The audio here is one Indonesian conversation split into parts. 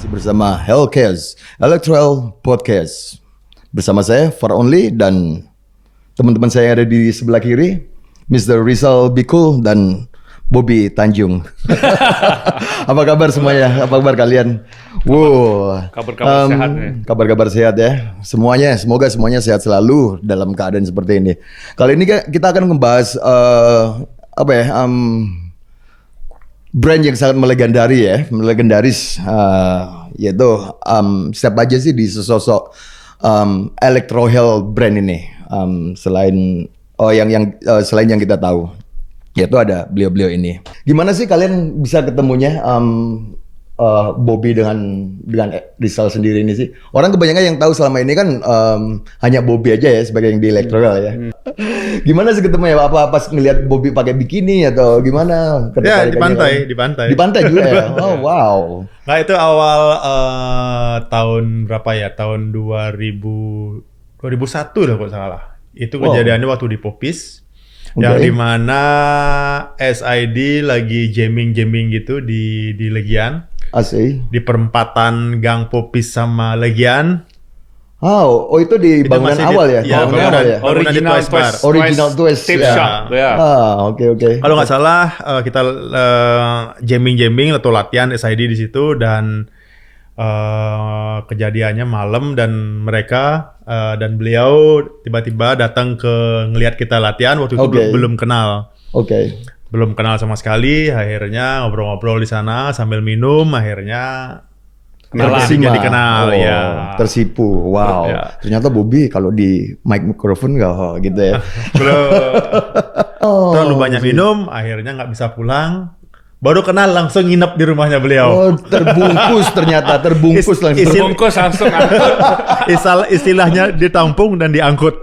bersama Hellcast Electoral Podcast. Bersama saya Far Only dan teman-teman saya yang ada di sebelah kiri, Mr. Rizal Bikul dan Bobby Tanjung. Apa kabar semuanya? Apa kabar kalian? Wow. Kabar-kabar sehat ya. Kabar-kabar sehat ya. Semuanya, semoga semuanya sehat selalu dalam keadaan seperti ini. Kali ini kita akan membahas brand yang sangat melegendaris, yaitu siapa aja sih di sesosok Electro Health brand ini, selain yang kita tahu, yaitu ada beliau-beliau ini. Gimana sih kalian bisa ketemunya Bobby dengan Rizal sendiri ini sih? Orang kebanyakan yang tahu selama ini kan hanya Bobby aja ya sebagai yang di Electro Health ya. Gimana sih ketemu ya? Apa pas ngelihat Bobby pakai bikini atau gimana? Ya di pantai. Di pantai juga ya. Oh wow. Nah itu awal tahun berapa ya? Tahun 2001 lah kalau salah. Itu kejadiannya waktu di Popis. Yang dimana SID lagi jamming gitu di Legian. Asik. Di perempatan Gang Popis sama Legian. Oh itu di bangunan awal ya? Iya, bangunan Original Twist Tip ya. Shop. Ya. Oke. Kalau nggak salah kita jamming atau latihan SID di situ dan kejadiannya malam dan mereka dan beliau tiba-tiba datang ke ngelihat kita latihan waktu itu belum kenal. Belum kenal sama sekali, akhirnya ngobrol-ngobrol di sana sambil minum, akhirnya jadi kenal ya. Tersipu, wow. Ya. Ternyata Bobby kalau di mikrofon nggak gitu ya. Terlalu banyak minum, akhirnya nggak bisa pulang. Baru kenal langsung nginep di rumahnya beliau. Oh, terbungkus ternyata, Terbungkus langsung. Istilahnya ditampung dan diangkut.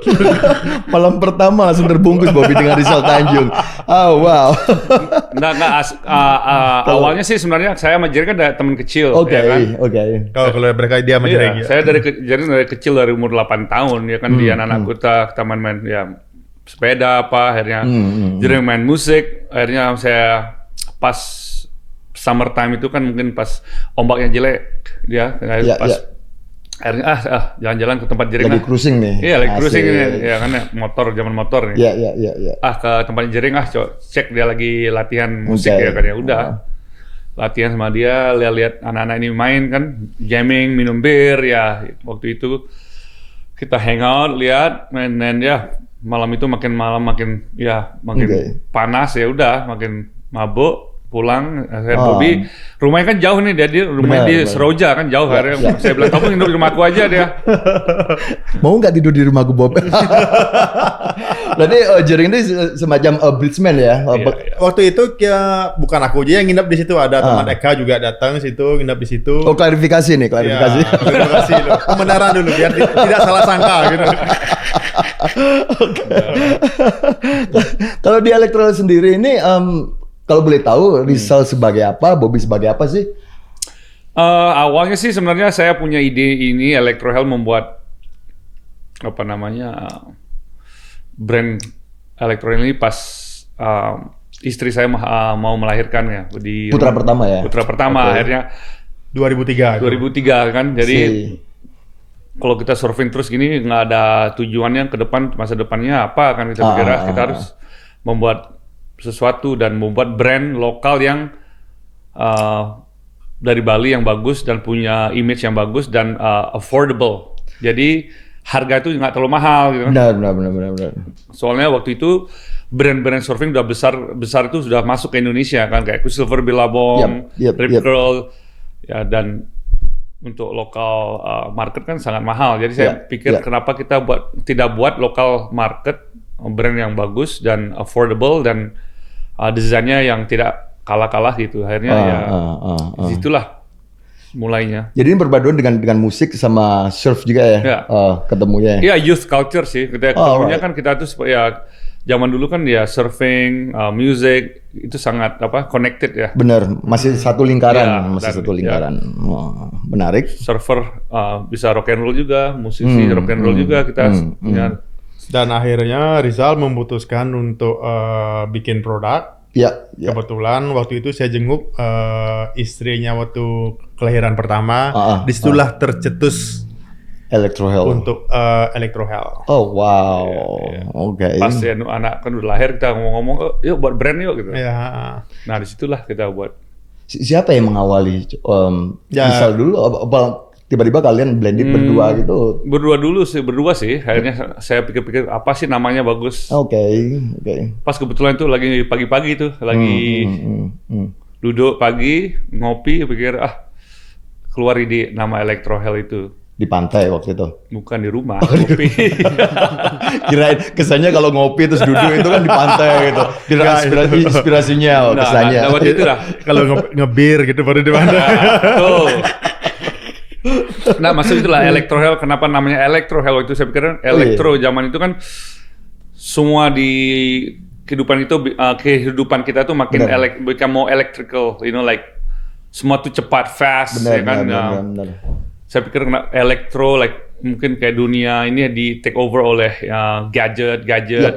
Malam pertama langsung terbungkus Bobby dengan Rizal Tanjung. Oh wow. Awalnya sih sebenarnya saya sama Jerry kan ada teman kecil. Oke. Kalau mereka dia sama Jerry. Saya dari kecil dari umur 8 tahun ya kan dia anak kita main ya sepeda akhirnya Jerry main musik, akhirnya saya pas summertime itu kan mungkin pas ombaknya jelek dia akhirnya jalan-jalan ke tempat Jering lagi cruising nih. Iya lagi cruising nih ya kan zaman motor nih. Iya. Ke tempat Jering cek dia lagi latihan musik ya kan ya udah. Latihan sama dia, lihat anak-anak ini main kan, jamming, minum bir ya. Waktu itu kita hangout, lihat main ya. Malam itu makin panas ya udah, makin mabuk. Pulang, Bobby rumahnya kan jauh nih, dia rumahnya di Seroja kan jauh. Akhirnya saya bilang kamu tidur di rumahku aja dia. Mau nggak tidur di rumahku Bob? Berarti Jering ini semacam bridesman ya? Waktu itu bukan aku aja yang nginep di situ, ada teman Eka juga datang situ nginep di situ. Oh klarifikasi nih, klarifikasi. Ya, klarifikasi loh. Pembenaran dulu biar tidak salah sangka gitu. Kalau di Electro sendiri ini kalau boleh tahu, Rizal sebagai apa, Bobby sebagai apa sih? Awalnya sih sebenarnya saya punya ide ini, Electro Health membuat brand Electro ini pas istri saya mau melahirkan ya di putra pertama ya. Putra pertama akhirnya 2003 kan. Jadi kalau kita surfing terus gini nggak ada tujuannya ke depan, masa depannya apa kan kita pikir kita harus membuat sesuatu dan membuat brand lokal yang dari Bali yang bagus dan punya image yang bagus dan affordable. Jadi harga itu nggak terlalu mahal gitu. Benar. Soalnya waktu itu brand-brand surfing udah besar itu sudah masuk ke Indonesia kan, kayak Quicksilver, Billabong, Rip Curl ya, dan untuk lokal market kan sangat mahal. Jadi saya pikir kenapa kita tidak buat lokal market brand yang bagus dan affordable dan desainnya yang tidak kalah-kalah gitu. Akhirnya disitulah mulainya. Jadi ini berpaduan dengan musik sama surf juga ya? Ketemunya. Iya, youth culture sih. Kita ketemunya kan kita tuh ya zaman dulu kan ya surfing, music itu sangat connected ya. Benar, masih satu lingkaran, menarik. Surfer bisa rock and roll juga, musisi rock and roll juga kita Dan akhirnya Rizal memutuskan untuk bikin produk Ya. Kebetulan waktu itu saya jenguk istrinya waktu kelahiran pertama. Disitulah tercetus Electrohell. Untuk Electrohell. Oh wow, oke. Pas anak kan udah lahir kita ngomong-ngomong, yuk buat brand yuk gitu. Ya. Nah disitulah kita buat. Siapa yang mengawali? Misal dulu, apa tiba-tiba kalian blended berdua gitu? Berdua sih. Akhirnya saya pikir-pikir apa sih namanya bagus. Oke. Pas kebetulan tuh lagi pagi-pagi tuh, lagi duduk pagi ngopi, pikir keluar ide nama Electrohell itu. Di pantai waktu itu? Bukan di rumah, ngopi. Kirain kesannya kalau ngopi terus duduk itu kan di pantai gitu. Inspirasinya kesannya. Nah, waktu itu lah. Kalau ngebir gitu baru di pantai. Nah, maksud itulah Electrohell. Kenapa namanya Electrohell? Itu saya pikir elektro zaman itu kan semua di kehidupan kita tuh makin become more electrical, like semua tuh cepat, fast, benar. Saya pikir elektro, mungkin kayak dunia ini di take over oleh gadget,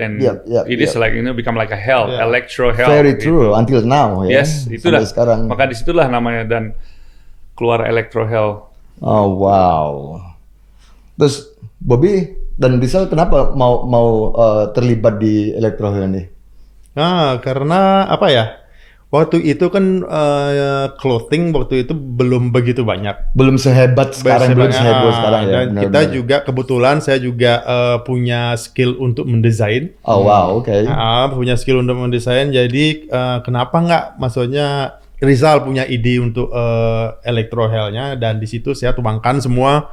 and it is become like a hell, electro hell. Very true, until now. Yes, itu dah. Sekarang. Maka disitulah namanya dan keluar Electrohell. Oh wow. Terus Bobby dan Rizal kenapa mau terlibat di Electrohell ini? Karena apa ya? Waktu itu kan clothing waktu itu belum begitu banyak. Belum sehebat sekarang, sekarang ya. Dan kita juga kebetulan saya juga punya skill untuk mendesain. Oh wow, oke. Punya skill untuk mendesain. Jadi kenapa nggak? Maksudnya Rizal punya ide untuk Electrohell-nya dan di situ saya tuangkan semua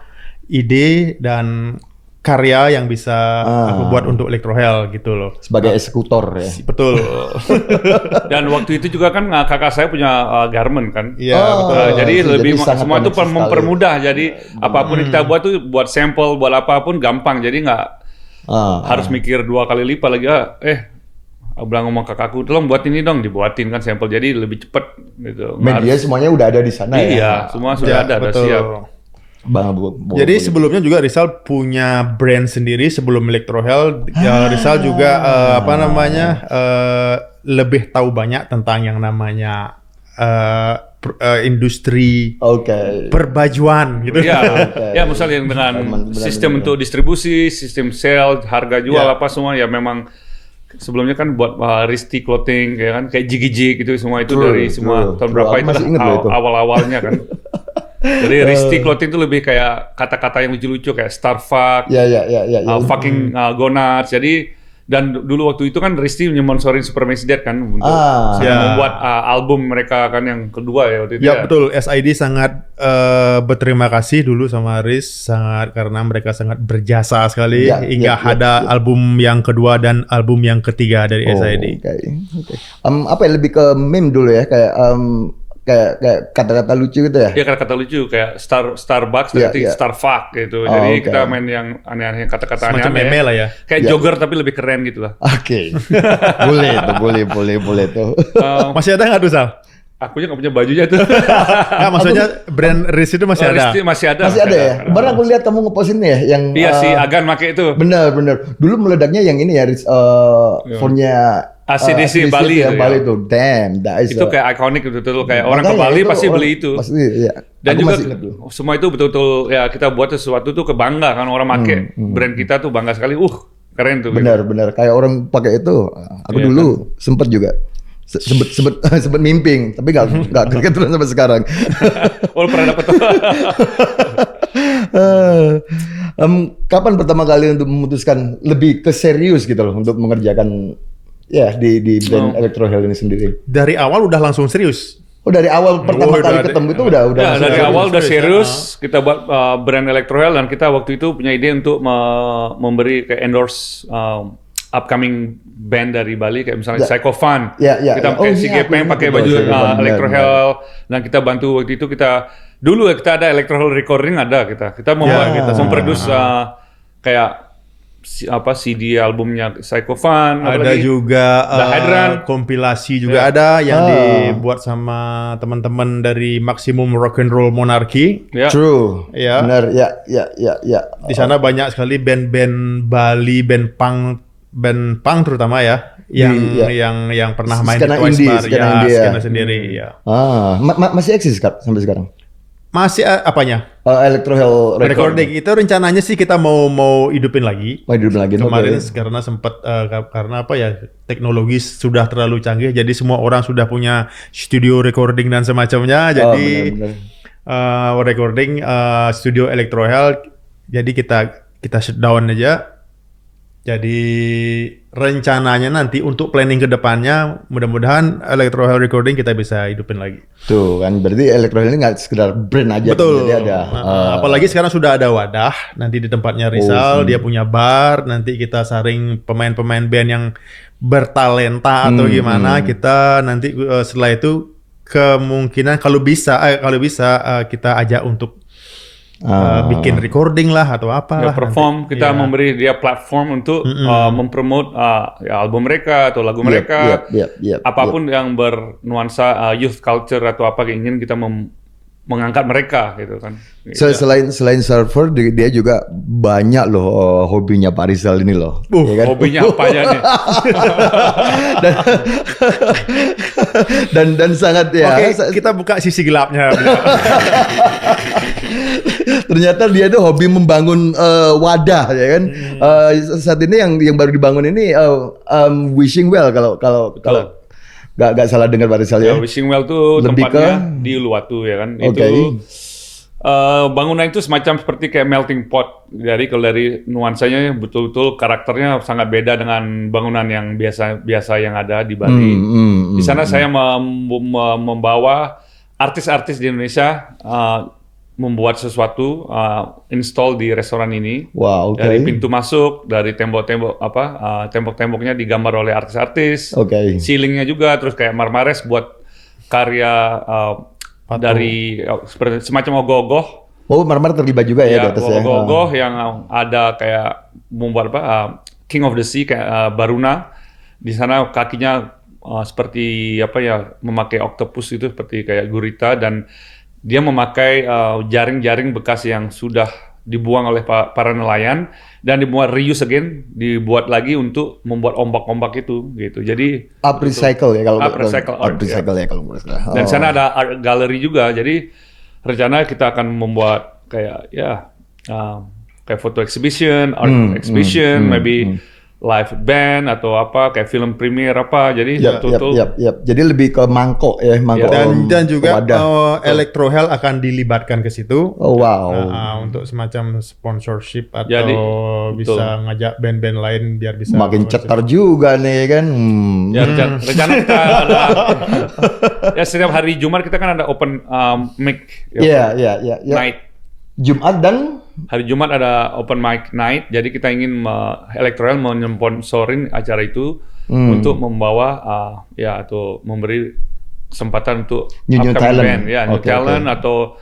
ide dan karya yang bisa aku buat untuk Electrohell gitu loh. Sebagai eksekutor ya. Betul. Dan waktu itu juga kan kakak saya punya garment kan. Iya, betul. Jadi lebih semua itu mempermudah. Jadi apapun yang kita buat tuh buat sampel, buat apapun gampang. Jadi nggak harus mikir 2 kali lipat lagi. Bilang ngomong kakakku, tolong buat ini dong, dibuatin kan sampel. Jadi lebih cepat gitu. Media semuanya udah ada di sana ya. Iya, semua sudah ada, udah siap. Jadi sebelumnya juga Rizal punya brand sendiri sebelum Electrohell. Rizal juga lebih tahu banyak tentang yang namanya industri perbajuan gitu. Ya misalnya dengan sistem untuk distribusi, sistem sale, harga jual apa semua ya memang sebelumnya kan buat Risti Clothing kayak Jigi gitu semua itu dari semua tahun berapa itu awal-awalnya kan. Jadi Risti Clothing itu lebih kayak kata-kata yang lucu-lucu kayak Starfuck, fucking Gonards. Jadi dan dulu waktu itu kan Risti nyponsorin Super Maxi Dead kan untuk membuat album mereka kan yang kedua ya waktu itu. Ya betul, SID sangat berterima kasih dulu sama Riz karena mereka sangat berjasa sekali hingga ada album yang kedua dan album yang ketiga dari SID. Apa ya, lebih ke meme dulu ya kayak kata-kata lucu gitu ya? Iya kata-kata lucu kayak Starbucks berarti Starfuck gitu. Jadi kita main yang aneh-aneh kata-kata aneh-aneh. Semacam meme lah ya. Kayak jogger tapi lebih keren gitu lah. Oke. Boleh tuh. Masih ada nggak tuh Sal? Aku aja nggak punya bajunya tuh. Maksudnya brand Riz itu masih ada? Masih ada ya? Kemarin aku lihat kamu ngepostin ya yang... Iya si Agan pakai itu. Bener. Dulu meledaknya yang ini ya, phone-nya ACDC Bali ya, Bali tuh, damn, itu kayak ikonik betul-betul kayak orang ke Bali pasti beli itu. Dan juga semua itu betul-betul ya kita buat sesuatu tuh kebangga kan orang pakai brand kita tuh bangga sekali. Keren tuh. Benar kayak orang pakai itu. Aku dulu sempet juga sempet mimping tapi nggak kebetulan sampai sekarang. Pernah dapat. Kapan pertama kali untuk memutuskan lebih ke serius gitu loh untuk mengerjakan di brand Electrohell ini sendiri? Dari awal udah langsung serius. Dari awal pertama kali ketemu itu udah dari awal udah serius. Kita buat brand Electrohell dan kita waktu itu punya ide untuk memberi kayak endorse upcoming band dari Bali kayak misalnya Psycho Fun. Kita pakai CGP pakai baju Electrohell dan kita bantu waktu itu kita ada Electrohell recording kita memproduce kayak CD albumnya Psycho Fun. Ada juga kompilasi juga ada yang dibuat sama teman-teman dari Maximum Rock and Roll Monarchy. True. Ya. Benar. Ya. Di sana banyak sekali band-band Bali, band punk terutama ya. yang pernah main di skena Twice indie, Bar, skena ya, indie, ya. skena sendiri, ya. Masih eksis sampai sekarang? Masih apanya? Electro Hell Recording itu rencananya sih kita mau hidupin lagi. Mau hidupin lagi. Kemarin karena sempat karena apa ya, teknologi sudah terlalu canggih, jadi semua orang sudah punya studio recording dan semacamnya. Jadi recording studio Electro Hell, jadi kita shutdown aja. Jadi rencananya nanti untuk planning ke depannya, mudah-mudahan Electro Hell Recording kita bisa hidupin lagi. Tuh kan, berarti Electro Hell ini nggak sekedar brand aja. Betul. Jadi ada, apalagi sekarang sudah ada wadah, nanti di tempatnya Rizal, dia punya bar, nanti kita saring pemain-pemain band yang bertalenta atau gimana, kita nanti setelah itu kemungkinan kalau bisa kita ajak untuk bikin recording lah atau apa lah. Perform, nanti. Kita memberi dia platform untuk mempromote album mereka atau lagu mereka. Apapun yang bernuansa youth culture atau apa ingin kita mengangkat mereka gitu kan. Selain surfer, dia juga banyak loh hobinya Pak Rizal ini loh. Ya kan? Hobinya apanya nih? dan sangat ya. Oke, kita buka sisi gelapnya. Ternyata dia tuh hobi membangun wadah ya kan. Saat ini yang baru dibangun ini Wishing Well kalau Gak salah dengar Pak Rizal ya. Wishing Well tuh lebih tempatnya di Uluwatu ya kan. Okay. Itu bangunan itu semacam seperti kayak melting pot. Jadi kalau dari nuansanya betul-betul karakternya sangat beda dengan bangunan yang biasa yang ada di Bali. Di sana saya membawa artis-artis di Indonesia membuat sesuatu, install di restoran ini. Wow, dari pintu masuk, dari tembok-tembok tembok-temboknya digambar oleh artis-artis. Ceilingnya juga, terus kayak marmares buat karya dari semacam ogoh-ogoh. Oh, marmer terlibat juga ya di atasnya. Ogoh-ogoh yang ada kayak membuat King of the Sea kayak Baruna. Di sana kakinya seperti memakai octopus itu seperti kayak gurita, dan dia memakai jaring-jaring bekas yang sudah dibuang oleh para nelayan dan dibuat reuse again, dibuat lagi untuk membuat ombak-ombak itu gitu. Jadi recycle ya kalau recycle ya kalau menurut saya. Dan sana ada art gallery juga. Jadi rencana kita akan membuat kayak kayak foto exhibition, art exhibition, maybe live band atau apa kayak film premiere apa. Jadi Jadi lebih ke mangkok ya, dan juga Electro Hell akan dilibatkan ke situ. Oh wow. Untuk semacam sponsorship atau bisa ngajak band-band lain biar bisa makin cetar juga nih kan. Ya, rencana kita ada setiap hari Jumat kita kan ada open mic. Night. Jumat dan hari Jumat ada open mic night, jadi kita ingin Electro Hell menyponsorin acara itu untuk membawa atau memberi kesempatan untuk new talent, band, talent atau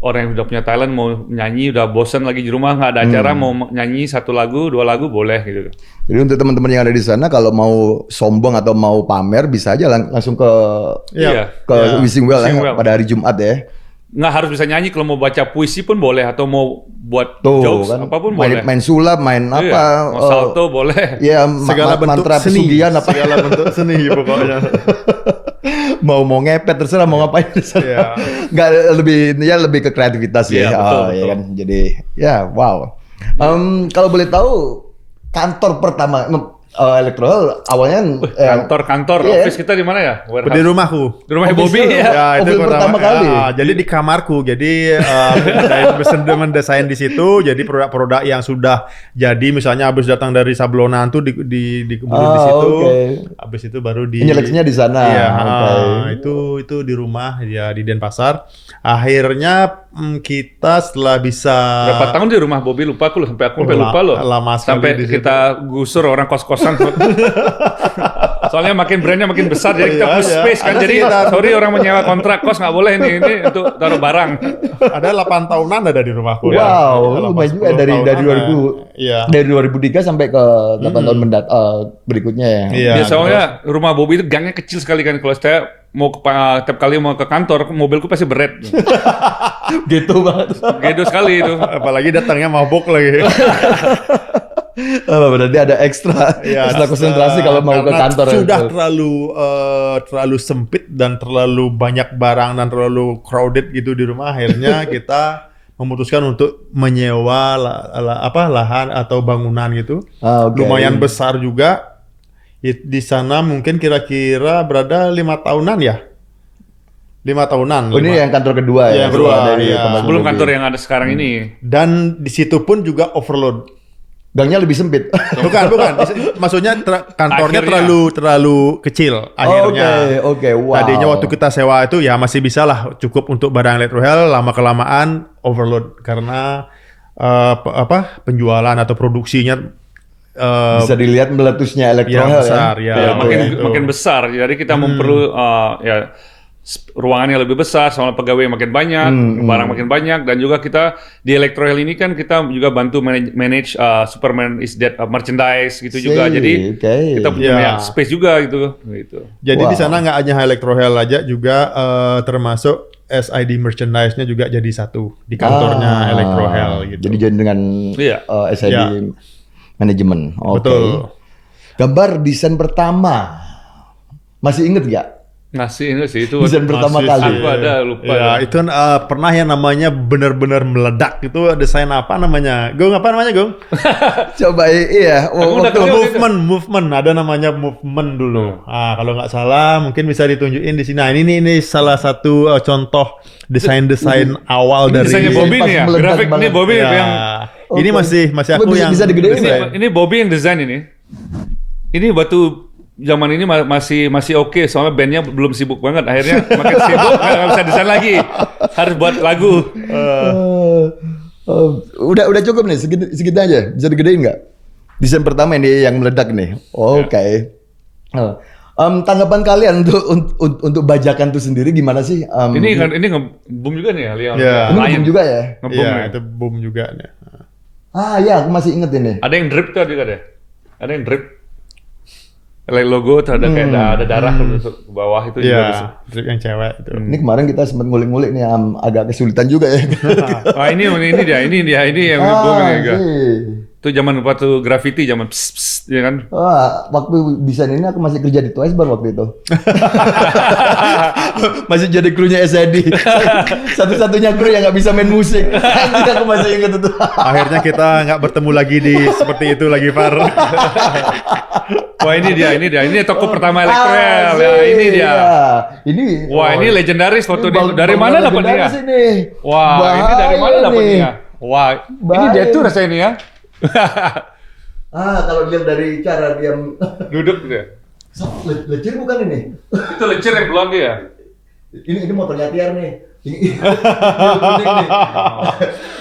orang yang udah punya talent mau nyanyi, udah bosan lagi di rumah nggak ada acara, mau nyanyi 1 lagu 2 lagu boleh gitu. Jadi untuk teman-teman yang ada di sana kalau mau sombong atau mau pamer bisa aja langsung ke Wishing Well pada hari Jumat ya. Nggak harus bisa nyanyi, kalau mau baca puisi pun boleh, atau mau buat jokes kan, apapun boleh. Main sulap, main apa, mau salto boleh. Ya, segala bentuk mantra seni, pesugihan apa. Segala bentuk seni pokoknya. mau ngepet terserah, mau ngapain terserah. Nggak lebih ke kreativitas ya. Betul. Ya kan. Jadi wow. Kalau boleh tahu kantor pertama Electro Hell awalnya kantor office kita di mana ya? Di rumahku. Di rumah Bobby ya. Itu pertama kali. Jadi di kamarku. Jadi mendesain di situ. Jadi produk-produk yang sudah jadi, misalnya habis datang dari sablonan tuh dikumpulin di situ. Habis itu baru nyeleksinya di sana. Iya. Itu di rumah ya, di Denpasar. Akhirnya kita setelah bisa berapa tahun di rumah Bobby, lupa aku loh, sampai lupa loh. Lama sekali. Sampai kita gusur orang kos-kosan. Soalnya makin brandnya makin besar, jadi kita punya space kan. Jadi sorry orang menyewa kontrak kos nggak boleh ini untuk taruh barang. Ada 8 tahunan ada di rumahku. Wow, lumayan juga dari 2003 sampai ke 8 tahun berikutnya ya. Iya. Soalnya rumah Bobby itu gangnya kecil sekali kan. Kalau saya mau tiap kali mau ke kantor, mobilku pasti beret. Gitu banget. Gitu sekali itu. Apalagi datangnya mabok lagi. Berarti ada ekstra konsentrasi kalau mau ke kantor. Sudah terlalu sempit dan terlalu banyak barang dan terlalu crowded gitu di rumah. Akhirnya kita memutuskan untuk menyewa lahan atau bangunan gitu. Lumayan besar juga. Di sana mungkin kira-kira berada 5 tahunan ya. 5 tahunan. Ini yang kantor kedua ya? Yang kedua, sebelum kantor yang ada sekarang ini. Dan di situ pun juga overload. Gangnya lebih sempit. Bukan. Maksudnya kantornya terlalu kecil akhirnya. Oke. Wow. Tadinya waktu kita sewa itu ya masih bisa lah cukup untuk barang Electrohel, lama-kelamaan overload karena penjualan atau produksinya bisa dilihat meletusnya Electrohel besar, makin besar. Jadi kita perlu ruangannya lebih besar, soalnya pegawai makin banyak, barang makin banyak, dan juga kita di Electrohel ini kan kita juga bantu manage Superman is Dead merchandise gitu juga. Jadi kita punya space juga gitu. Jadi di sana nggak hanya Electrohel aja, juga termasuk SID merchandise-nya juga jadi satu di kantornya Electrohel gitu. Jadi dengan SID manajemen. Betul. Gambar desain pertama masih inget nggak? Ngasih sih itu desain pertama kali. Aku ada lupa. Ya, itu kan pernah yang namanya benar-benar meledak itu desain apa namanya? Gong apa namanya, Gong? Coba iya. Movement ada namanya movement dulu. Kalau nggak salah mungkin bisa ditunjukin di sini. Nah, ini salah satu contoh desain awal ini dari desainnya Bobby nih ya. Grafik ini Bobby yang ini masih aku yang bisa digedein. Ini Bobby yang desain ini. Ini batu zaman ini masih oke, soalnya bandnya belum sibuk banget, akhirnya makin sibuk nggak bisa desain lagi, harus buat lagu. Udah cukup nih, segitu aja, bisa digedein nggak? Desain pertama ini yang meledak nih. Oke. Tanggapan kalian untuk bajakan itu sendiri gimana sih? Ini nge-boom juga nih ya, Liam. Ini boom juga ya? Nge-boom itu boom juga nih. Ya, aku masih inget ini. Ada yang drip tuh juga deh. Ada yang drip. Logo tuh ada kayak ada darah ke bawah itu juga. Drip yang cewek itu. Ini kemarin kita sempat ngulik-ngulik nih, agak kesulitan juga ya. Ini yang boom ini juga. Itu zaman waktu graffiti, zaman ya kan? Waktu desain ini aku masih kerja di Twice Bar waktu itu. Masih jadi krunya SID. Satu-satunya kru yang nggak bisa main musik. Itu aku masih ingat itu. Akhirnya kita nggak bertemu lagi di seperti itu lagi, Far. Wah, ini dia. Ini toko pertama Electrohel. Ya, ini dia. Ini legendaris foto ini. Dari mana dapatnya? Wah, ini dari mana dapatnya? Wah, ini dia tuh rasanya ini ya. Kalau dilihat dari cara dia duduk gitu ya. Lecir bukan ini? Itu lecir yang blonde ya? Ini motornya Tiar nih.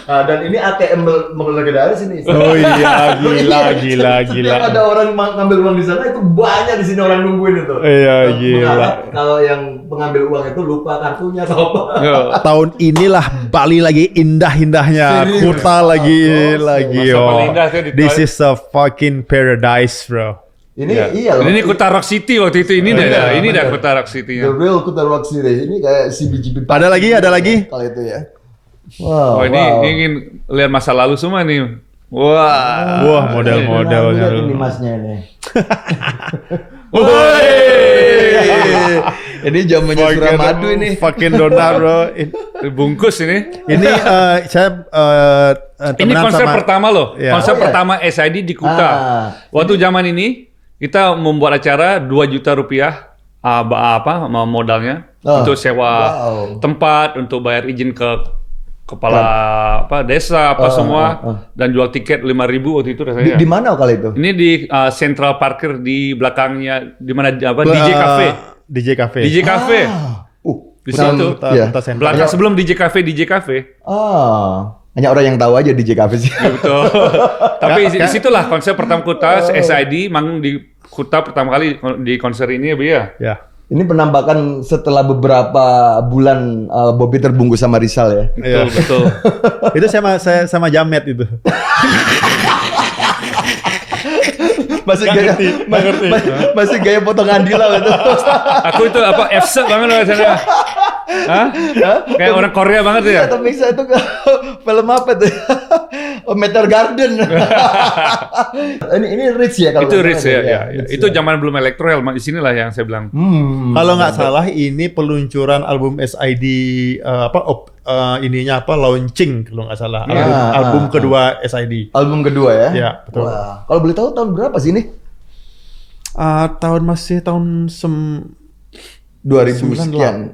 Dan ini ATM legendaris ini. Oh iya, gila. Setiap ada orang ngambil uang di sana itu banyak di sini orang nungguin itu. Iya, gila. Kalau yang pengambil uang itu lupa kartunya atau apa. Tahun inilah Bali lagi indah-indahnya. Kuta lagi. This is a fucking paradise, bro. Ini iya loh. Ini Kuta Rock City waktu itu. Ini dah Kuta Rock City-nya. The real Kuta Rock City. Ini kayak CBGB. Ada lagi? Kalau itu ya. Ini ingin lihat masa lalu semua nih. Wah, model-modelnya. Ini masnya ini. Ini zamannya Suramadu ini. Fucking donar, bro. Bungkus ini. Ini saya ini konser pertama loh. Konser pertama SID di Kuta. Waktu zaman ini kita membuat acara 2 juta rupiah modalnya untuk sewa tempat, untuk bayar izin ke kepala desa semua dan jual tiket 5.000 waktu itu rasanya. Di mana kali itu? Ini di Central Parkir di belakangnya di mana DJ Cafe. DJ Cafe. Di situ. Belakang sebelum DJ Cafe. Hanya orang yang tahu aja DJ Cafe sih. Ya, betul. Tapi disitulah konsep pertama Kuta SID manggung di Kuta pertama kali di konser ini ya. Ya. Ini penampakan setelah beberapa bulan Bobby terbungkus sama Rizal ya. Betul. Itu sama Jamet itu. Masih gaya potong Andila gitu. Aku itu FC banget rasanya. Hah? Kayak orang Korea banget ya? Tom Hanks itu film apa tuh? Meteor Garden. ini rich ya kalau itu rich ya. Rich, itu zaman belum Electrohell, di sinilah yang saya bilang. Kalau nggak salah ini peluncuran album SID launching kalau nggak salah. Album kedua SID. Album kedua ya? Ya, betul. Wah. Kalau boleh tahu tahun berapa sih ini? Tahun 2000 sekian. 9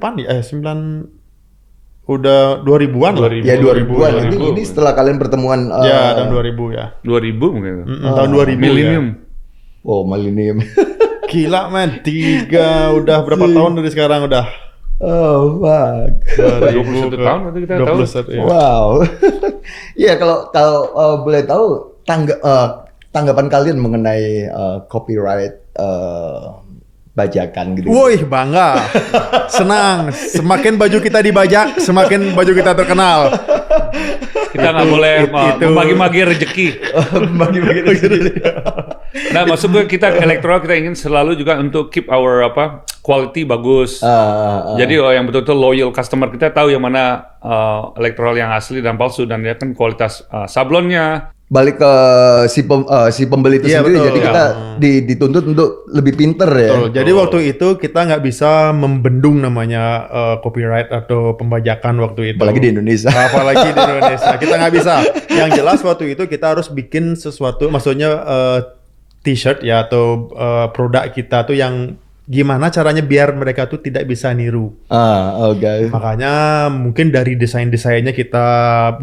udah 2000-an lah. Ya 2000-an. Ini setelah kalian pertemuan ya, tahun 2000 ya. 2000 mungkin. Tahun 2000 Millennium. ya. Oh, Millennium. Gila men, udah berapa tahun dari sekarang udah? Oh, fuck. 21 tahun nanti kita tahu. 21, ya. Wow. Iya, kalau boleh tahu tanggapan kalian mengenai copyright bajakan gitu. Woi, bangga. Senang. Semakin baju kita dibajak, semakin baju kita terkenal. Kita nggak boleh membagi-bagi rezeki. Bagi-bagi rezeki. Nah, maksud gue kita Electrohell kita ingin selalu juga untuk keep our quality bagus. Jadi yang betul-betul loyal customer kita tahu yang mana Electrohell yang asli dan palsu, dan dia kan kualitas sablonnya. Balik ke si pembeli itu sendiri, betul. Jadi kita dituntut untuk lebih pinter ya. Betul. Jadi waktu itu kita nggak bisa membendung namanya copyright atau pembajakan waktu itu. Apalagi di Indonesia. Apalagi di Indonesia. Kita nggak bisa. Yang jelas waktu itu kita harus bikin sesuatu, maksudnya t-shirt ya atau produk kita tuh yang gimana caranya biar mereka tuh tidak bisa niru. Oke. Makanya mungkin dari desain-desainnya kita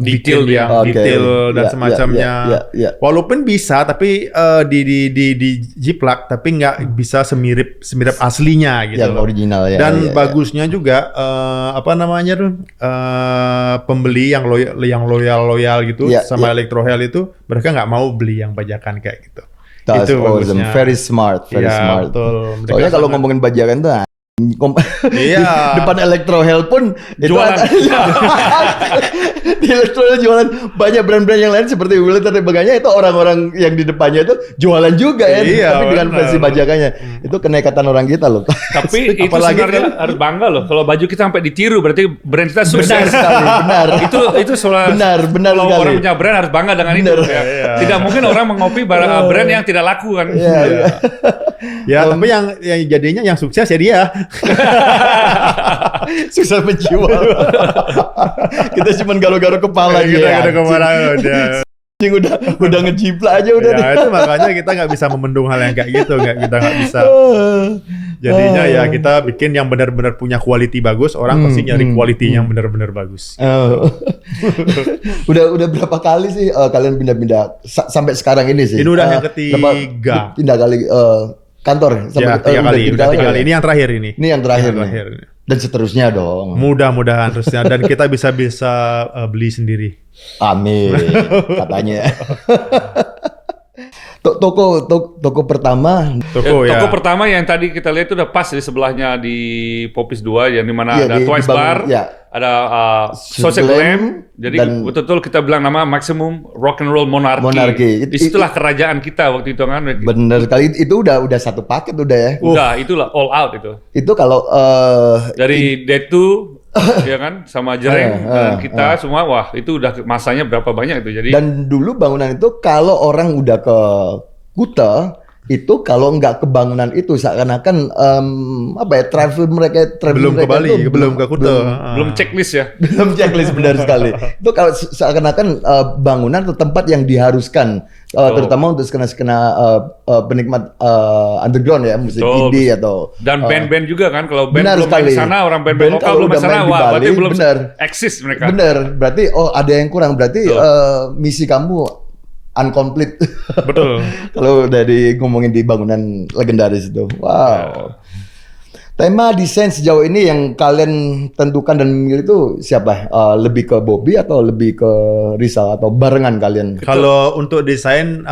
Detail bikin yang detail dan semacamnya. Ya. Walaupun bisa, tapi di jiplak, tapi nggak bisa semirip aslinya gitu. Yang original ya. Dan bagusnya juga pembeli yang loyal gitu sama Electrohell itu, mereka nggak mau beli yang bajakan kayak gitu. That's itu awesome. bagusnya. Very smart. Betul. Soalnya kalau ngomongin bajakan tuh Iya. depan Electrohell pun Jualan. Di Electrohell jualan banyak brand-brand yang lain seperti Willet dan sebagainya, itu orang-orang yang di depannya itu jualan juga ya, Iya, tapi dengan benar. versi bajakannya. Itu kenekatan orang kita loh. Tapi itu Apalagi sebenarnya harus bangga loh. Kalau baju kita sampai ditiru, berarti brand kita sukses. Benar sekali, benar. itu soal Benar kalau sekali. orang punya brand harus bangga dengan itu. Ya. Tidak mungkin orang mengopi brand yang tidak laku kan. Iya. Ya, tapi yang jadinya yang sukses ya dia. Susah menjual. Kita cuma garo-garo kepala Kita ya. ada kemana dia. Anjing, udah ngejiplak aja udah. Ya, itu makanya kita nggak bisa memendung hal yang kayak gitu, kita nggak bisa. Jadinya ya kita bikin yang benar-benar punya quality bagus, orang pasti nyari quality yang benar-benar bagus. Udah berapa kali sih kalian pindah-pindah sampai sekarang ini sih? Ini udah yang ketiga. Pindah kali kantor Ya, tiga kali. Ini yang terakhir ini. Ini yang terakhir. Yang nih. terakhir. Dan seterusnya dong. Mudah-mudahan terusnya, dan kita bisa beli sendiri. Amin. Katanya. Toko pertama. Toko pertama yang tadi kita lihat itu udah pas di sebelahnya di Popis 2 yang dimana ada Twice Bar, ada Social Glam. Jadi betul-betul kita bilang nama Maximum Rock and Roll Monarchy. Disitulah kerajaan kita waktu itu kan. Bener sekali, itu udah satu paket udah ya. Udah, itulah all out itu. Itu kalau dari Day 2 ya kan sama Jereng dan kita semua, wah itu udah masanya berapa banyak itu. Jadi dan dulu bangunan itu kalau orang udah ke Kuta itu, kalau nggak ke bangunan itu seakan-akan travel mereka belum ke Bali, belum ke Kuta, belum checklist ya. Belum checklist, benar sekali. Itu kalau seakan-akan bangunan atau tempat yang diharuskan terutama untuk skena-skena penikmat underground ya, musik indie atau dan band-band juga kan, kalau band belum sekali. main sana, orang band-band lokal belum main sana, wah berarti belum eksis mereka. Bener, berarti ada yang kurang, berarti misi kamu incomplete. Betul. Kalau dari ngomongin di bangunan legendaris itu. Wow. Tema desain sejauh ini yang kalian tentukan dan memilih itu siapa? Lebih ke Bobby atau lebih ke Rizal atau barengan kalian? Kalau untuk desain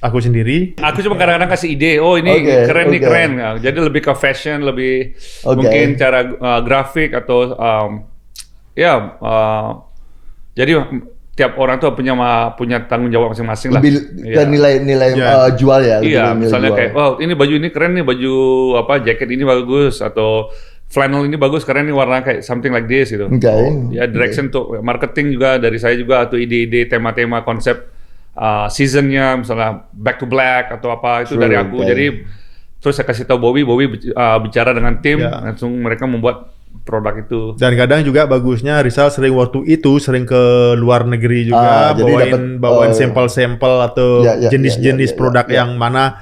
aku sendiri. Aku cuma kadang-kadang kasih ide, oh ini keren nih keren. Jadi lebih ke fashion, lebih mungkin cara grafik atau jadi tiap orang tuh punya tanggung jawab masing-masing lah. Lebih ke nilai jual ya. Iya, misalnya kayak, wow ini baju ini keren nih, baju jaket ini bagus, atau flannel ini bagus karena ini warna kayak something like this gitu. Ya direction untuk marketing juga dari saya juga, atau ide-ide tema-tema konsep seasonnya, misalnya back to black atau apa itu dari aku. Jadi terus saya kasih tahu Bobby bicara dengan tim, langsung mereka membuat produk itu. Dan kadang juga bagusnya Rizal sering waktu itu sering ke luar negeri juga, bawain sampel-sampel atau jenis-jenis produk yang mana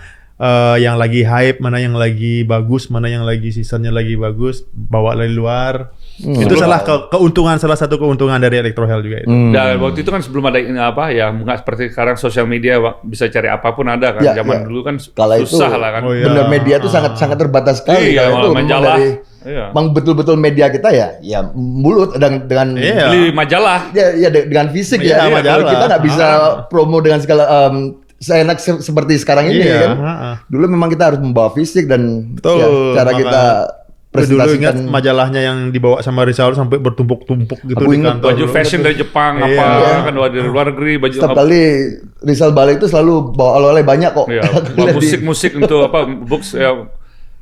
yang lagi hype, mana yang lagi bagus, mana yang lagi seasonnya lagi bagus, bawa dari luar. Itu salah satu keuntungan dari Electrohell juga itu. Dan waktu itu kan sebelum ada ini nggak seperti sekarang sosial media bisa cari apapun ada kan. Zaman dulu kan susah lah kan. Bener, media itu sangat terbatas sekali. Itu majalah. Emang betul-betul media kita ya mulut dengan beli majalah. Ya dengan fisik majalah. Kita nggak bisa promo dengan segala seenak seperti sekarang ini kan. Dulu memang kita harus membawa fisik dan cara kita presentasikan. Dulu ingat majalahnya yang dibawa sama Rizal sampai bertumpuk-tumpuk gitu di kantor. Baju fashion dari Jepang kan dari luar negeri baju. Setiap kali Rizal balik itu selalu bawa oleh-oleh banyak kok. Musik untuk books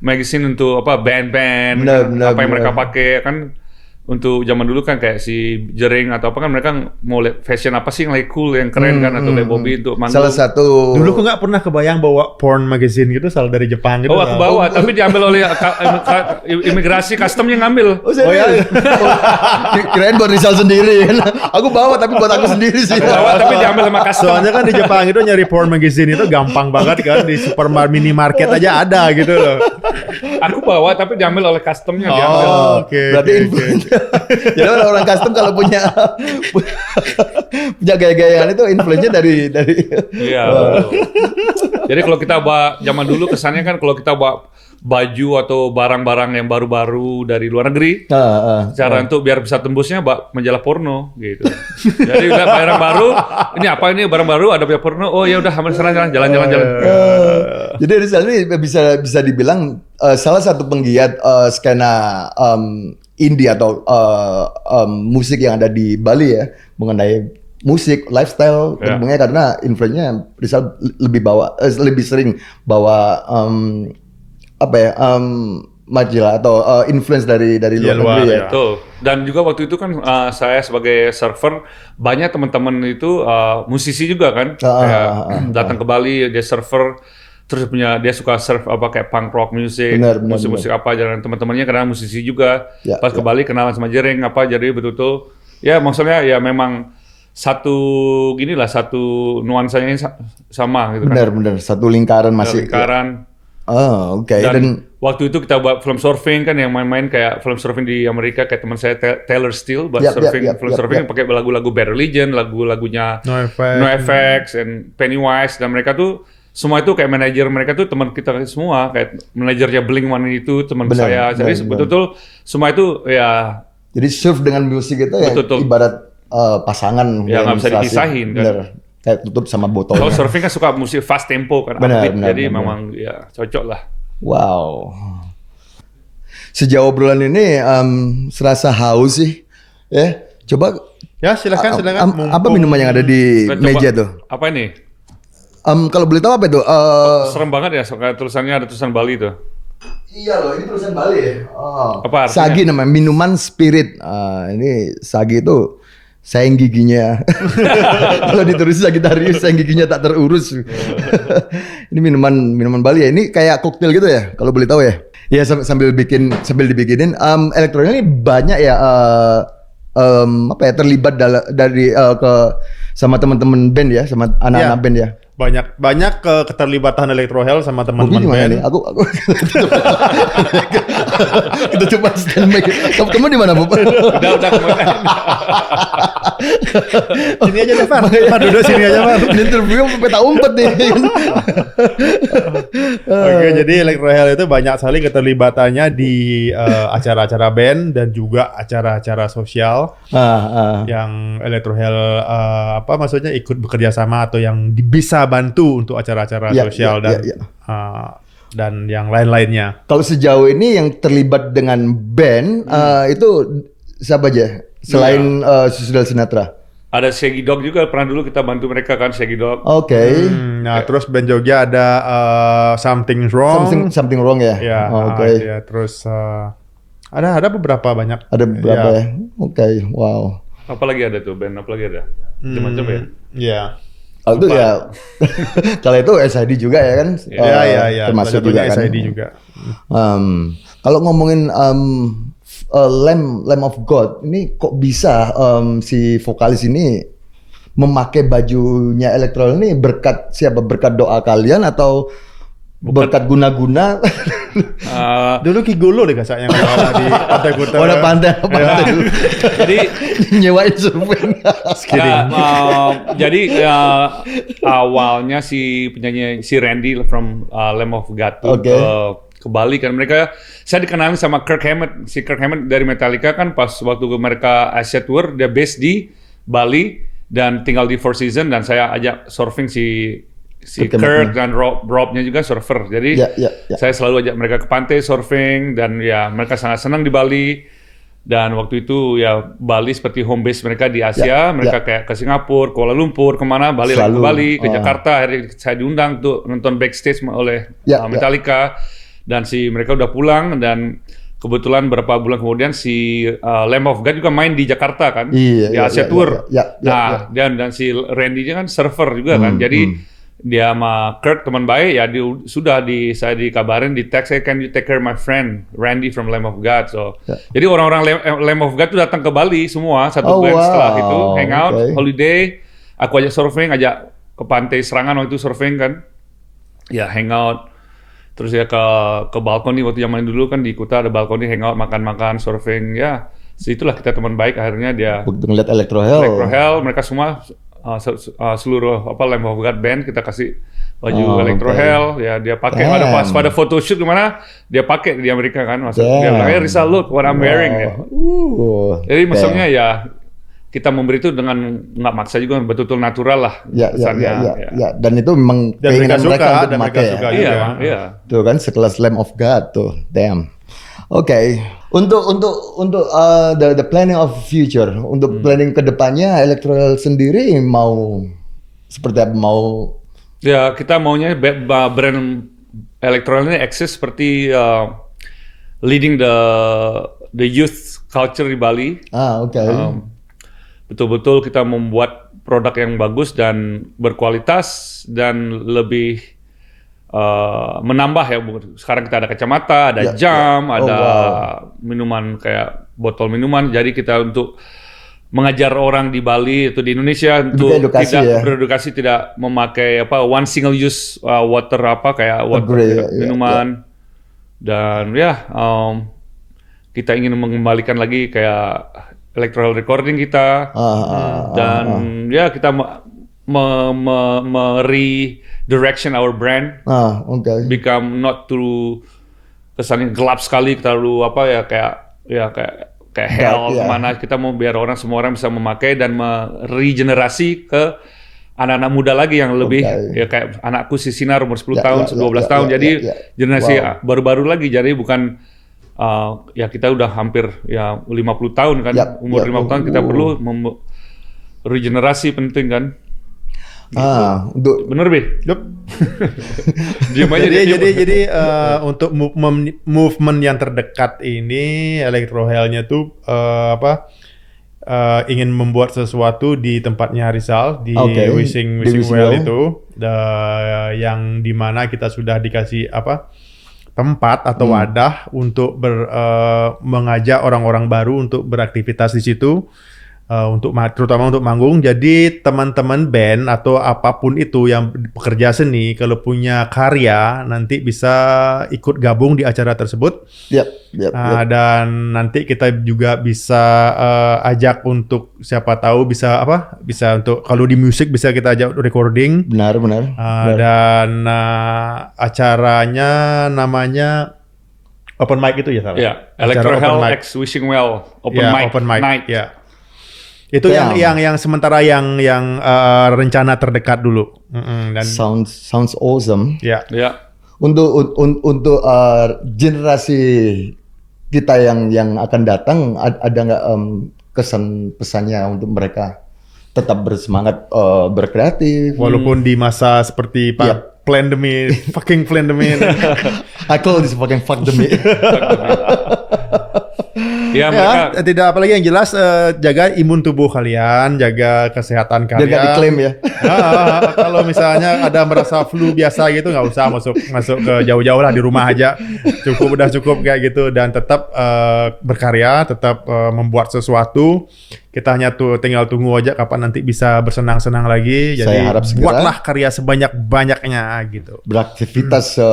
magazine untuk band-band yang mereka pakai kan. Untuk zaman dulu kan kayak si Jering atau apa kan mereka mau lihat fashion apa sih yang lagi cool, yang keren kan, atau kayak Bobby untuk manggung. Salah satu dulu aku nggak pernah kebayang bawa porn magazine gitu dari Jepang gitu. Aku bawa tapi diambil oleh imigrasi customnya ngambil. Keren buat Rizal sendiri. Aku bawa tapi buat aku sendiri sih. Aku bawa tapi diambil sama custom. Soalnya kan di Jepang itu nyari porn magazine itu gampang banget kan, di minimarket aja ada gitu loh. Aku bawa tapi diambil oleh customnya. Berarti jadi orang custom kalau punya gaya-gayaan itu influence-nya dari. Iya. Jadi kalau kita bawa zaman dulu kesannya kan kalau kita bawa baju atau barang-barang yang baru-baru dari luar negeri, cara untuk biar bisa tembusnya majalah porno gitu. Jadi udah barang baru, ini barang baru ada porno, oh ya udah jalan-jalan. Jadi Rizal ini bisa dibilang salah satu penggiat skena indie atau musik yang ada di Bali ya, mengenai musik, lifestyle, karena influence-nya Rizal lebih sering bawa majalah atau influence dari luar negeri ya. Betul. Dan juga waktu itu kan saya sebagai server, banyak teman-teman itu musisi juga kan, datang ke Bali dia server. Terus dia suka surf kayak punk rock music, musik apa, dan teman-temannya karena musisi juga. Pas ke Bali kenalan sama Jering jadi betul-betul ya maksudnya ya memang satu nuansanya sama gitu kan. Benar, satu lingkaran masih. Dan waktu itu kita buat film surfing kan, yang main-main kayak film surfing di Amerika kayak teman saya Taylor Steele buat surfing pakai lagu-lagu Bad Religion, lagu-lagunya NoFX and Pennywise, dan mereka tuh semua itu kayak manajer mereka tuh teman kita semua, kayak manajernya Blink-182 itu teman saya. Jadi betul-betul semua itu ya. Jadi surf dengan musik itu ya ibarat pasangan yang nggak bisa dipisahin kan. Kayak tutup sama botolnya. Kalau surfing kan suka musik fast tempo kan, jadi memang ya cocok lah. Wow. Sejauh obrolan ini serasa haus sih. Coba. Ya silakan. Apa minuman yang ada di meja tuh? Apa ini? Kalau boleh tahu apa itu? Serem banget ya, soalnya tulisannya ada tulisan Bali tuh. Iya loh, ini tulisan Bali ya. Apa artinya? Sagi namanya, minuman spirit. Ini Sagi itu sayang giginya. Kalau ditulis Sagittarius, sayang giginya tak terurus. Ini minuman Bali ya. Ini kayak koktail gitu ya, kalau boleh tahu ya. Ya sambil dibikinin. Electrohell ini banyak ya. Terlibat dari sama teman-teman band ya, sama anak-anak band ya. Banyak keterlibatan Electrohell sama teman-teman band. Aku kita coba stand mic. Kamu di mana, Bu? Udah kemarin. Sini aja deh, Pak. Duduk sini aja, Pak. Interview sampai tak umpet nih. Oke, jadi Electrohell itu banyak sekali keterlibatannya di acara-acara band dan juga acara-acara sosial. Yang Electrohell maksudnya ikut bekerja sama atau yang bisa bantu untuk acara-acara sosial dan yang lain-lainnya. Kalau sejauh ini yang terlibat dengan band itu siapa aja selain Suicidal Sinatra? Ada Shaggy Dog juga, pernah dulu kita bantu mereka kan, Shaggy Dog. Oke. Terus band Jogja ada Something Wrong. Something Wrong ya. Ya. Oke. Terus Ada beberapa banyak. Ada beberapa ya. Oke, wow. Apalagi ada tuh band, apalagi ada. Macam-macam ya. Iya. Kalau itu ya, kalau itu SID juga ya kan? Iya. Termasuk juga kan. SID juga. Kalau ngomongin Lamb of God, ini kok bisa si vokalis ini memakai bajunya Electrohell ini berkat siapa? Berkat doa kalian atau berkat guna-guna? Dulu Kigolo deh kasarnya di Pantai Kuta. Oh, pantai. Jadi nyewain surfing. Jadi awalnya si penyanyi si Randy from Lamb of God tuh ke Bali kan, mereka saya dikenalin sama Kirk Hammett. Si Kirk Hammett dari Metallica kan pas waktu mereka Asia Tour dia base di Bali dan tinggal di Four Seasons, dan saya ajak surfing si Kirk dan Robnya juga surfer. Jadi saya selalu ajak mereka ke pantai surfing, dan ya mereka sangat senang di Bali. Dan waktu itu ya Bali seperti home base mereka di Asia. Mereka kayak ke Singapura, Kuala Lumpur, kemana, Bali lagi ke Bali, ke Jakarta. Akhirnya saya diundang tuh nonton backstage oleh Metallica. Dan mereka udah pulang, dan kebetulan beberapa bulan kemudian si Lamb of God juga main di Jakarta kan, di Asia Tour. Dan si Randy kan surfer juga kan, jadi dia sama Kirk teman baik ya. Saya dikabarin di text, "Can you take care of my friend Randy from Lamb of God?" Jadi orang-orang Lamb of God tuh datang ke Bali semua satu band setelah itu hangout, holiday. Aku ajak surfing, ajak ke pantai Serangan waktu itu surfing kan, ya hangout. Terus ya ke balkoni waktu zaman dulu kan di Kuta ada balkoni, hangout, makan-makan, surfing ya. Situlah kita teman baik. Akhirnya dia begitu ngeliat Electrohell, mereka semua seluruh Lamb of God band kita kasih baju Electrohell ya, dia pakai pada photoshoot kemana dia pakai di Amerika kan, dia bilang, "Hey Rizal, look what I'm wearing." Ya. Jadi maksudnya ya kita memberi itu dengan nggak maksa juga, betul-betul natural lah kesannya. Dan itu memang keinginan mereka untuk memakai ya. Iya. Tuh kan sekelas Lamb of God tuh, damn. Oke. Untuk the planning of future, untuk planning kedepannya Electrohell sendiri mau seperti apa? Ya kita maunya brand Electrohell ini eksis seperti leading the youth culture di Bali. Betul-betul kita membuat produk yang bagus dan berkualitas dan lebih menambah ya. Sekarang kita ada kacamata, ada jam, ada minuman kayak botol minuman. Jadi kita untuk mengajar orang di Bali atau di Indonesia untuk tidak beredukasi, tidak memakai one single use water kayak water minuman. Dan kita ingin mengembalikan lagi kayak Electrohell recording kita, dan kita redirection our brand, become not too kesannya gelap sekali, terlalu kayak hell kemana. Kita mau biar semua orang bisa memakai dan meregenerasi ke anak-anak muda lagi yang lebih ya kayak anakku si Sinar umur 10 tahun, 12 tahun, jadi generasi baru-baru lagi, jadi bukan kita udah hampir 50 tahun kan, umur 50 tahun kita perlu regenerasi, penting kan. Bener Bi? Jadi untuk movement yang terdekat ini Electrohell-nya tuh ingin membuat sesuatu di tempatnya Rizal di Wishing Well itu, yang dimana kita sudah dikasih tempat atau wadah untuk mengajak orang-orang baru untuk beraktivitas di situ, terutama untuk manggung. Jadi teman-teman band atau apapun itu yang pekerja seni kalau punya karya nanti bisa ikut gabung di acara tersebut. Dan nanti kita juga bisa ajak untuk siapa tahu bisa untuk kalau di musik bisa kita ajak recording. Benar. Dan acaranya namanya open mic itu ya salah? Ya, Electrohell X Wishing Well open mic night. Ya. Itu yang sementara yang rencana terdekat dulu. Dan sounds awesome. Ya. Untuk generasi kita yang akan datang, ada nggak kesan pesannya untuk mereka tetap bersemangat berkreatif? Walaupun di masa seperti pandemi, fucking pandemi. I call this fucking fuck demi. Ya, mereka tidak apalagi yang jelas jaga imun tubuh kalian, jaga kesehatan kalian. Biar nggak diklaim ya. Kalau misalnya ada merasa flu biasa gitu nggak usah masuk ke jauh-jauh lah, di rumah aja. Udah cukup kayak gitu, dan tetap berkarya, tetap membuat sesuatu. Kita hanya tinggal tunggu aja kapan nanti bisa bersenang-senang lagi. Jadi Saya harap segera buatlah karya sebanyak-banyaknya gitu. Beraktivitas Ya,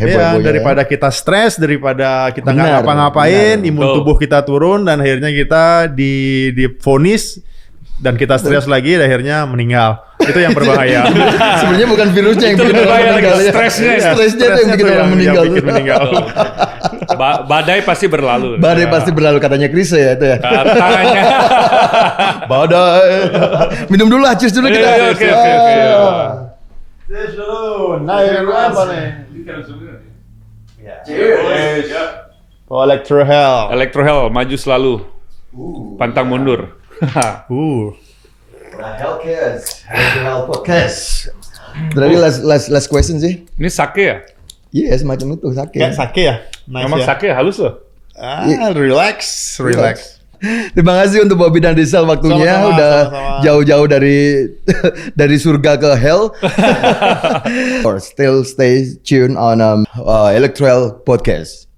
heboh-hebohnya. daripada kita stres, daripada kita nggak Benar, ngapa-ngapain, benar. imun Betul. tubuh kita turun, dan akhirnya kita divonis dan kita stres lagi, dan akhirnya meninggal. Itu yang berbahaya. Sebenarnya bukan virusnya yang Itu bikin lebih orang bahaya meninggal lagi, ya. stresnya ya. Stresnya itu yang bikin orang meninggal. Yang bikin meninggal. badai pasti berlalu. Badai pasti berlalu, katanya Chris ya itu ya. Katanya. Badai. Minum dulu lah, cheers dulu kita. Oke. Cheers dulu. Nah, apa nih? Cheers. Electro Hell. Electrohell maju selalu, pantang mundur. The Hell Podcast. Tadi last question sih. Ini sake ya? Iya, semacam itu sake. Kayak sake ya? Nice. Memang ya? sake halus loh. Relax. Terima kasih untuk Bobby dan Rizal waktunya. Sama-sama, udah sama-sama. jauh-jauh dari surga ke hell. Or still stay tuned on Electro Hell Podcast.